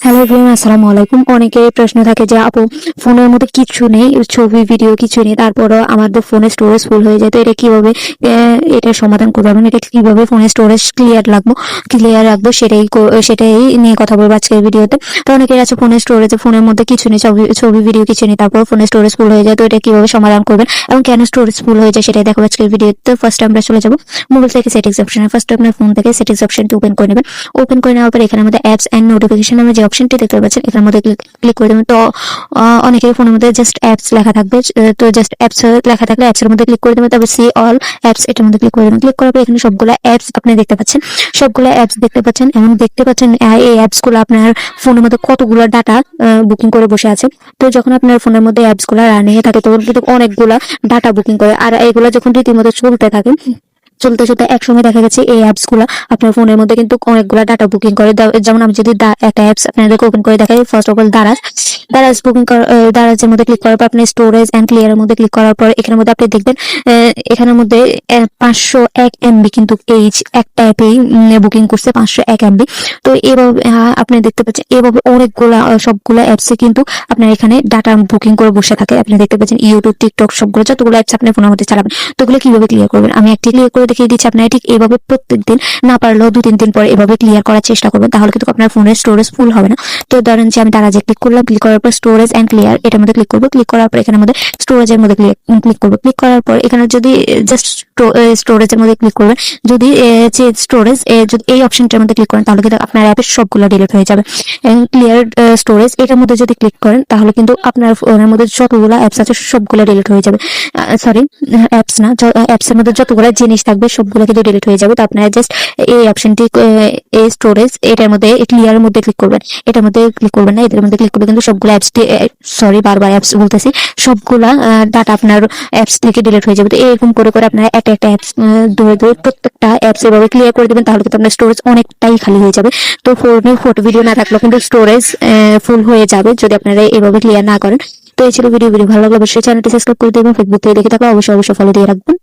Hello everyone, আসসালামু আলাইকুম। অনেকের প্রশ্ন থাকে যে আপু ফোনের মধ্যে কিছু নেই, ছবি ভিডিও কিছু নেই, তারপরও আমাদের ফোনের স্টোরেজ ফুল হয়ে যায়, তো এটা কিভাবে এটার সমাধান করবো, এবং এটা কিভাবে ফোনের স্টোরেজ ক্লিয়ার রাখবো সেটাই নিয়ে কথা বলবো আজকের ভিডিওতে। তো অনেকের আছে ফোনের মধ্যে কিছু নেই, ছবি ভিডিও কিছু নেই, তারপর ফোনের স্টোরেজ ফুল হয়ে যায়, তো এটা কিভাবে সমাধান করবেন এবং কেন স্টোরেজ ফুল হয়ে যায় সেটাই দেখো আজকের ভিডিওতে। ফার্স্ট আমরা চলে যাবো মোবাইল থেকে সেটিংস অপশনে। ফার্স্ট আপনার ফোন থেকে সেটিংস অপশনটি ওপেন করে নেবেন। ওপেন করে নেওয়ার পর এখানে আমাদের অ্যাপস এন্ড নোটিফিকেশন নামে যে অপশনটি দেখতে পাচ্ছেন, এখানের মধ্যে ক্লিক করে দেবেন। তো অনেকের ফোনের মধ্যে জাস্ট অ্যাপস লেখা থাকবে, তো জাস্ট অ্যাপস লেখা থাকলে অ্যাপস এর মধ্যে ক্লিক করে দেবেন। তারপর সি অল অ্যাপস এটার মধ্যে ক্লিক করে দেবেন। ক্লিক করার পর এখানে সবগুলো অ্যাপস আপনি দেখতে পাচ্ছেন, সবগুলো অ্যাপস দেখতে পাচ্ছেন এবং দেখতে পাচ্ছেন এই অ্যাপস গুলো আপনার ফোনের মধ্যে কতগুলো ডাটা বুকিং করে বসে আছে। তো যখন আপনার ফোনের মধ্যে অ্যাপস গুলো রানিং থাকে তখন কিন্তু অনেকগুলা ডাটা বুকিং করে, আর এইগুলা যখন রীতিমতো চলতে থাকে চলতে চলতে একসময় দেখা গেছে এই অ্যাপস গুলা আপনার ফোনের মধ্যে কিন্তু অনেকগুলা ডাটা বুকিং করে। যেমন আমি যদি একটা অ্যাপস আপনাদেরকে ওপেন করে দেখাই, first of all Daraz booking দারাজের মধ্যে ক্লিক করার পর আপনি স্টোরেজ এন্ড ক্লিয়ার এর মধ্যে ক্লিক করার পর এখানের মধ্যে আপনি দেখবেন এখানের মধ্যে 501 MB কিন্তু এই একটা অ্যাপেই বুকিং করছে 501 MB। তো এভাবে আপনি দেখতে পাচ্ছেন এভাবে অনেকগুলা সবগুলো অ্যাপসে কিন্তু আপনার এখানে ডাটা বুকিং করে বসে থাকে। আপনি দেখতে পাচ্ছেন ইউটিউব, টিকটক সবগুলো যতগুলো অ্যাপস আপনি ফোনের মধ্যে চালাবেন, তো ওগুলো কিভাবে ক্লিয়ার করবেন আমি একটি ক্লিয়ার করে দেখিয়ে দিচ্ছি। আপনারা ঠিক এইভাবে প্রত্যেকদিন, না পারলেও 2-3 দিন পরে এভাবে ক্লিয়ার করার চেষ্টা করবেন, তাহলে কিন্তু আপনার ফোনের স্টোরেজ ফুল হবে না। তো ধরেন যে আমি দারাজে ক্লিক করলাম, ক্লিক করার পর স্টোরেজ এন্ড ক্লিয়ার এটার মধ্যে ক্লিক করবো। ক্লিক করার পর এখানের মধ্যে স্টোরেজের মধ্যে ক্লিক করবো। ক্লিক করার পর এখানে যদি জাস্ট স্টোরেজের মধ্যে ক্লিক করবেন, যদি স্টোরেজ যদি এই অপশনটার মধ্যে ক্লিক করেন তাহলে কিন্তু আপনার অ্যাপের সবগুলো ডিলিট হয়ে যাবে। ক্লিয়ার স্টোরেজ এটার মধ্যে যদি ক্লিক করেন তাহলে কিন্তু আপনার ফোনের মধ্যে যতগুলো অ্যাপস আছে সবগুলো ডিলিট হয়ে যাবে। সরি, অ্যাপস না, অ্যাপস এর মধ্যে যতগুলো জিনিস থাকবে সবগুলো কিন্তু ডিলিট হয়ে যাবে। তো আপনারা জাস্ট এই অপশনটি এই স্টোরেজ এটার মধ্যে ক্লিয়ার এর মধ্যে ক্লিক করবেন, এটার মধ্যে ক্লিক করবেন না, এটার মধ্যে ক্লিক করলে কিন্তু সবগুলো অ্যাপস, সরি বারবার অ্যাপস বলতেছি, সবগুলা ডাটা আপনার অ্যাপস থেকে ডিলিট হয়ে যাবে। তো এরকম করে করে আপনারা একটা একটা অ্যাপস ধরে ধরে প্রত্যেকটা অ্যাপস এভাবে ক্লিয়ার করে দেবেন, তাহলে কিন্তু আপনার স্টোরেজ অনেকটাই খালি হয়ে যাবে। তো ফোনে ফটো ভিডিও না থাকলেও কিন্তু স্টোরেজ ফুল হয়ে যাবে যদি আপনারা এভাবে ক্লিয়ার না করেন। তো এই ছিল ভিডিও ভালো লাগলে অবশ্যই চ্যানেলটি সাবস্ক্রাইব করে দেবেন। ফেসবুক থেকে দেখে থাকলে অবশ্যই ফলো দিয়ে রাখবেন।